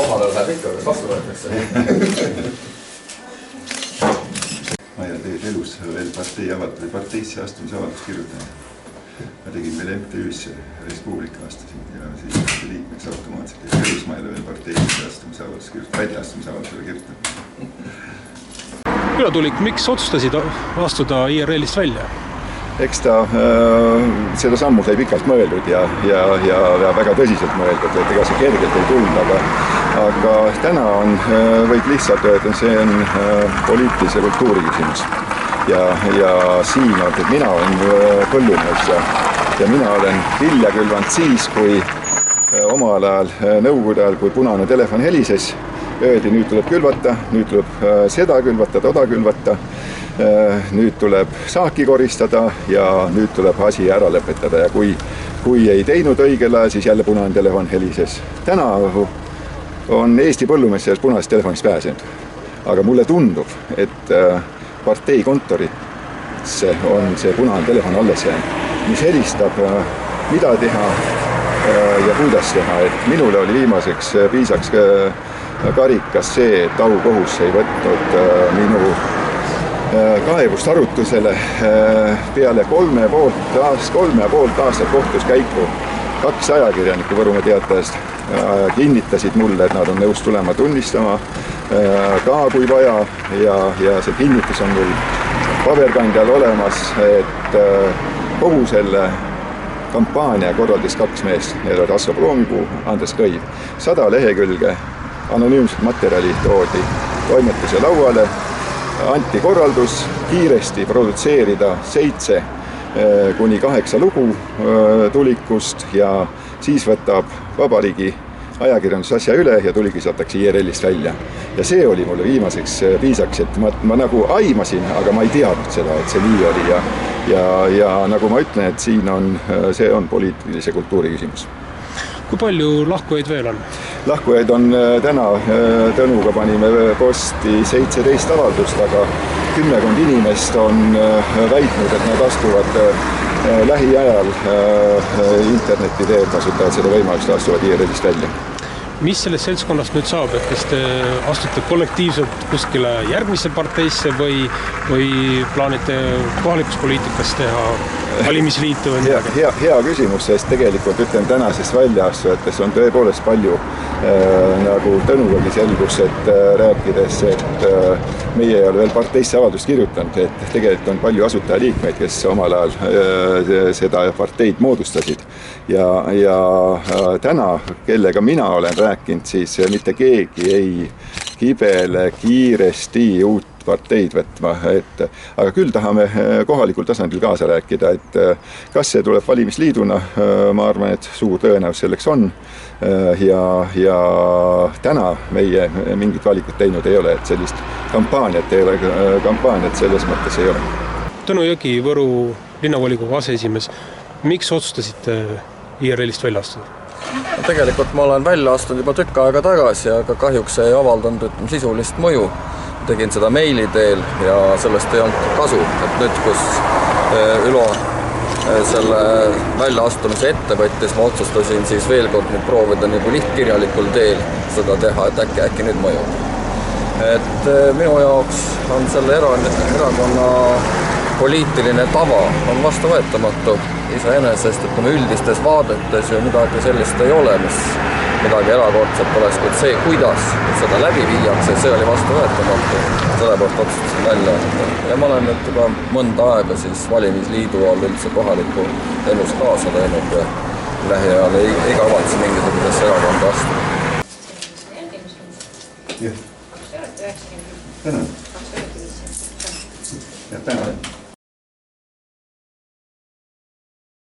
kohale läheb ikka, kas vastu võetakse? Ma ei ole tegelikult elus veel parteisse astumise avaldust kirjutanud. Ma tegin veel MTÜ-s Respublika astusin ja siis liikmeks automaatselt. Ja elus ma ei ole veel parteisse astumise avaldust kirjutanud, väljaastumise avaldusele kirjutanud. Külatulik, miks otsustasid astuda IRL-ist välja? Eks ta seda sammu sai pikalt mõeldud ja väga tõsiselt mõeldud, et ega see kergelt ei tulnud, aga täna võib lihtsalt öelda, et see on poliitilise kultuuri küsimus. Ja siin on, et mina olen põllumees ja mina olen vilja külvanud siis, kui omal ajal, nõukogude ajal, kui punane telefon helises, öeldi, nüüd tuleb külvata, nüüd tuleb seda külvata, toda külvata, nüüd tuleb saaki koristada ja nüüd tuleb asi ära lõpetada ja kui ei teinud õigel ajal, siis jälle punane telefon helises. Täna on Eesti põllumees sellest punasest telefonist pääsenud, aga mulle tundub, et partei kontorisse on see punane telefon alles jäänud, mis helistab, mida teha ja kuidas teha, et minule oli viimaseks piisaks karikas see, et aukohus ei võtnud minu kaebust arutusele peale 3,5 aastat kohtus käiku. 2 ajakirjanikku Võrumaa Teatajast kinnitasid mulle, et nad on nõus tulema tunnistama ka kui vaja ja see kinnitus on mul paberkandjal olemas, et kogu selle kampaania korraldis 2 meest, need olid Asso Proomipuu, Andres Kõiv. 100 lehekülge anonüümset materjali toodi toimetuse lauale, anti korraldus kiiresti produtseerida 7 kuni 8 lugu Tulikust ja siis võtab Vabariigi ajakirjandus asja üle ja Tuligi saatakse IRL-ist välja. Ja see oli mulle viimaseks piisaks, et ma nagu aimasin, aga ma ei teadnud seda, et see nii oli ja nagu ma ütlen, et see on poliitilise kultuuri küsimus. Kui palju lahkujaid veel on? Lahkujaid on täna, Tõnuga panime posti 17 avaldust, aga 10 inimest on väitnud, et nad astuvad lähiajal interneti teel kasutavad seda võimalust, astuvad IRL-ist välja. Mis sellest seltskonnast nüüd saab, et kas te astute kollektiivselt kuskile järgmisse parteisse või plaanite kohalikus poliitikas teha valimisliitu? Hea küsimus, sest tegelikult ütlen tänasest väljaastujatest on tõepoolest palju, nagu Tõnugagi selgus, et rääkides, et meie ei ole veel parteisse avaldust kirjutanud, et tegelikult on palju asutajaliikmeid, kes omal ajal seda parteid moodustasid ja täna, kellega mina olen rääkinud, siis mitte keegi ei kibele kiiresti uut parteid võtma, aga küll tahame kohalikul tasandil kaasa rääkida, et kas see tuleb valimisliiduna, ma arvan, et suur tõenäosus selleks on ja täna meie mingit valikut teinud ei ole, et sellist kampaaniat selles mõttes ei ole. Tõnu Jõgi, Võru linnavolikogu aseesimees, miks otsustasite IRL-ist välja astuda? Tegelikult ma olen välja astunud juba tükk aega tagasi, aga kahjuks ei avaldanud sisulist mõju. Tegin seda meili teel ja sellest ei olnud kasu, et nüüd, kus Ülo selle väljaastumise ette võttis, ma otsustasin siis veel kord nüüd proovida nagu lihtkirjalikul teel seda teha, et äkki nüüd mõjub. Et minu jaoks on selle erakonna poliitiline tava on vastuvõetamatu iseenesest, et üldistes vaadetes ju midagi sellist ei ole, mis midagi erakordselt oleks, kuid see, kuidas seda läbi viiakse, see oli vastuvõetamatu. Sellepärast otsustasin välja. Ja ma olen nüüd juba mõnda aega siis valimisliidu all üldse kohaliku elus kaasa teinud ja lähiajal ei kavatse mingisugusesse erakonda astuda. Tänan.